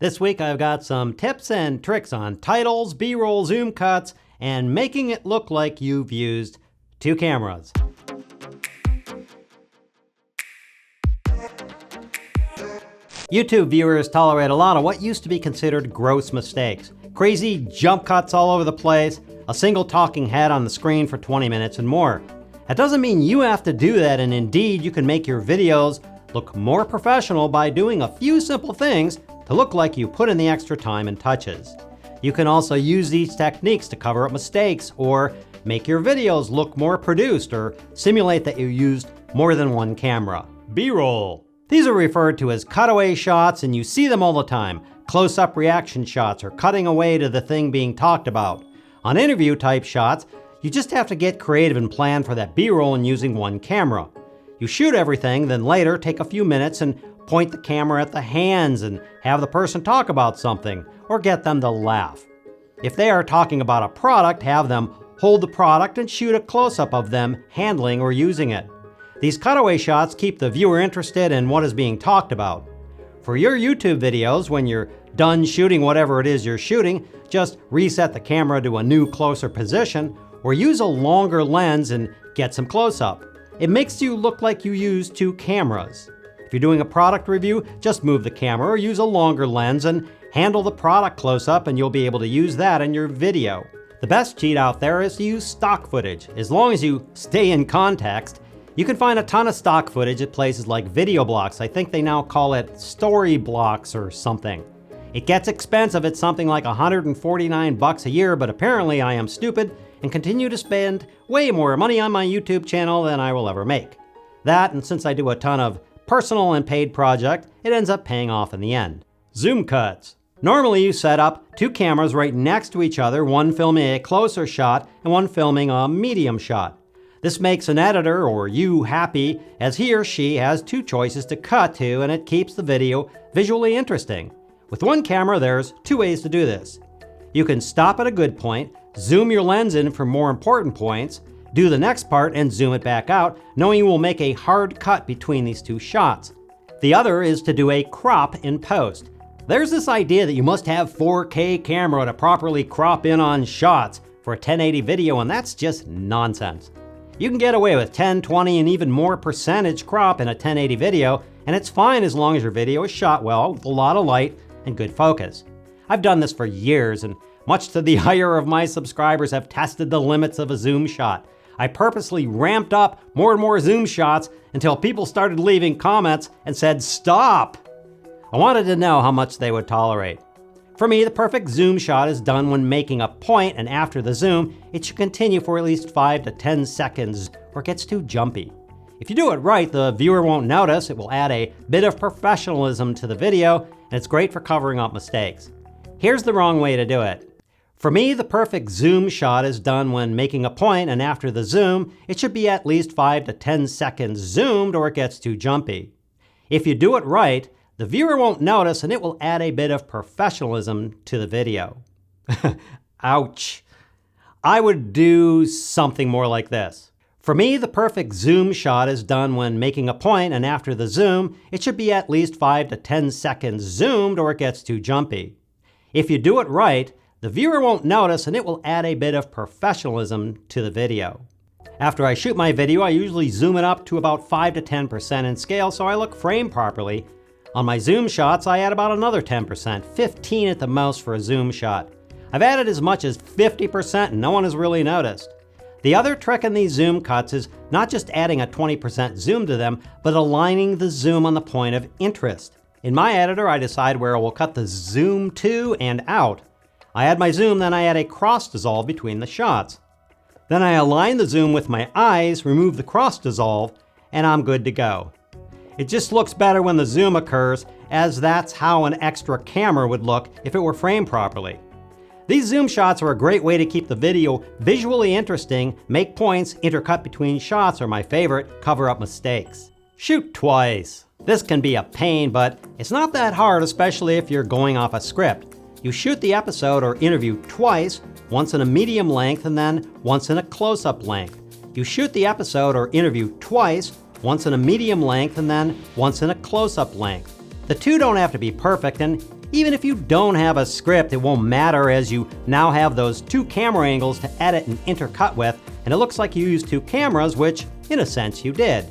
This week I've got some tips and tricks on titles, B-roll, zoom cuts, and making it look like you've used two cameras. YouTube viewers tolerate a lot of what used to be considered gross mistakes. Crazy jump cuts all over the place, a single talking head on the screen for 20 minutes and more. That doesn't mean you have to do that, and indeed you can make your videos look more professional by doing a few simple things to look like you put in the extra time and touches. You can also use these techniques to cover up mistakes or make your videos look more produced or simulate that you used more than one camera. B-roll. These are referred to as cutaway shots, and you see them all the time. Close-up reaction shots or cutting away to the thing being talked about. On interview type shots, you just have to get creative and plan for that B-roll and using one camera. You shoot everything, then later take a few minutes and point the camera at the hands and have the person talk about something or get them to laugh. If they are talking about a product, have them hold the product and shoot a close-up of them handling or using it. These cutaway shots keep the viewer interested in what is being talked about. For your YouTube videos, when you're done shooting whatever it is you're shooting, just reset the camera to a new closer position or use a longer lens and get some close-up. It makes you look like you used two cameras. If you're doing a product review, just move the camera or use a longer lens and handle the product close-up, and you'll be able to use that in your video. The best cheat out there is to use stock footage. As long as you stay in context, you can find a ton of stock footage at places like Video Blocks. I think they now call it Story Blocks or something. It gets expensive at something like $149 a year, but apparently I am stupid and continue to spend way more money on my YouTube channel than I will ever make. That, and since I do a ton of personal and paid projects, it ends up paying off in the end. Zoom cuts. Normally you set up two cameras right next to each other, one filming a closer shot and one filming a medium shot. This makes an editor, or you, happy, as he or she has two choices to cut to, and it keeps the video visually interesting. With one camera, there's two ways to do this. You can stop at a good point, zoom your lens in for more important points, do the next part and zoom it back out, knowing you will make a hard cut between these two shots. The other is to do a crop in post. There's this idea that you must have 4K camera to properly crop in on shots for a 1080 video, and that's just nonsense. You can get away with 10, 20, and even more percentage crop in a 1080 video, and it's fine as long as your video is shot well with a lot of light and good focus. I've done this for years, and much to the ire of my subscribers, have tested the limits of a zoom shot. I purposely ramped up more and more zoom shots until people started leaving comments and said, "Stop!" I wanted to know how much they would tolerate. For me, the perfect zoom shot is done when making a point, and after the zoom, it should continue for at least 5 to 10 seconds or it gets too jumpy. If you do it right, the viewer won't notice. It will add a bit of professionalism to the video, and it's great for covering up mistakes. Here's the wrong way to do it. For me, the perfect zoom shot is done when making a point, and after the zoom, it should be at least 5 to 10 seconds zoomed or it gets too jumpy. If you do it right, the viewer won't notice, and it will add a bit of professionalism to the video. Ouch. I would do something more like this. For me, the perfect zoom shot is done when making a point, and after the zoom, it should be at least 5 to 10 seconds zoomed or it gets too jumpy. If you do it right, the viewer won't notice, and it will add a bit of professionalism to the video. After I shoot my video, I usually zoom it up to about 5 to 10% in scale so I look framed properly. On my zoom shots, I add about another 10%, 15 at the most for a zoom shot. I've added as much as 50% and no one has really noticed. The other trick in these zoom cuts is not just adding a 20% zoom to them, but aligning the zoom on the point of interest. In my editor, I decide where I will cut the zoom to and out. I add my zoom, then I add a cross dissolve between the shots. Then I align the zoom with my eyes, remove the cross dissolve, and I'm good to go. It just looks better when the zoom occurs, as that's how an extra camera would look if it were framed properly. These zoom shots are a great way to keep the video visually interesting. Make points, intercut between shots are my favorite, cover up mistakes. Shoot twice. This can be a pain, but it's not that hard, especially if you're going off a script. You shoot the episode or interview twice, once in a medium length and then once in a close-up length. You shoot the episode or interview twice, once in a medium length and then once in a close-up length. The two don't have to be perfect, and Even if you don't have a script, it won't matter as you now have those two camera angles to edit and intercut with, and it looks like you used two cameras, which in a sense you did.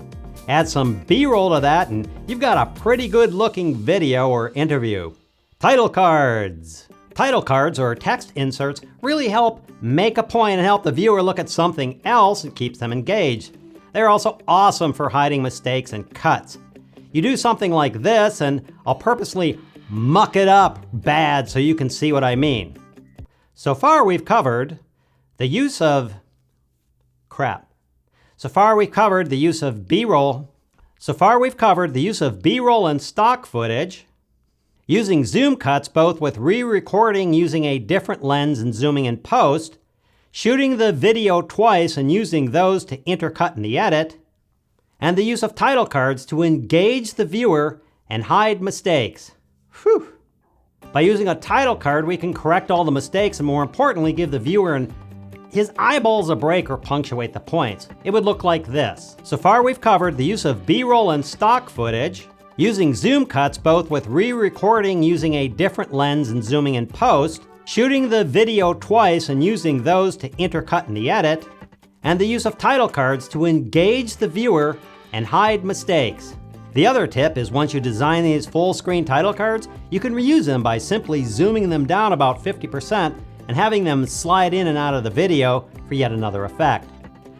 Add some B-roll to that and you've got a pretty good looking video or interview. Title cards. Title cards or text inserts really help make a point and help the viewer look at something else and keeps them engaged. They're also awesome for hiding mistakes and cuts. You do something like this and I'll purposely muck it up bad so you can see what I mean. So far we've covered the use of B-roll. So far we've covered the use of B-roll and stock footage, using zoom cuts both with re-recording using a different lens and zooming in post, shooting the video twice and using those to intercut in the edit, and the use of title cards to engage the viewer and hide mistakes. Whew. By using a title card, we can correct all the mistakes and more importantly, give the viewer and his eyeballs a break or punctuate the points. It would look like this. So far we've covered the use of B-roll and stock footage, using zoom cuts both with re-recording using a different lens and zooming in post, shooting the video twice and using those to intercut in the edit, and the use of title cards to engage the viewer and hide mistakes. The other tip is once you design these full screen title cards, you can reuse them by simply zooming them down about 50% and having them slide in and out of the video for yet another effect.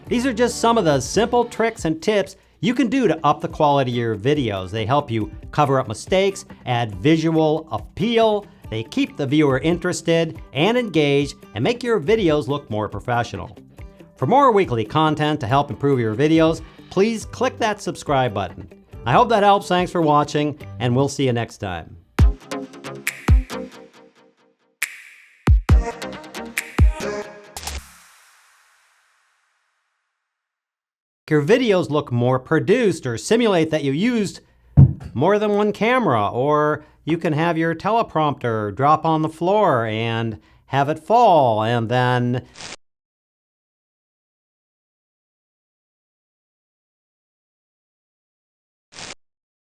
These are just some of the simple tricks and tips you can do to up the quality of your videos. They help you cover up mistakes, add visual appeal, they keep the viewer interested and engaged, and make your videos look more professional. For more weekly content to help improve your videos, please click that subscribe button. I hope that helps. Thanks for watching, and we'll see you next time. Your videos look more produced or simulate that you used more than one camera, or you can have your teleprompter drop on the floor and have it fall and then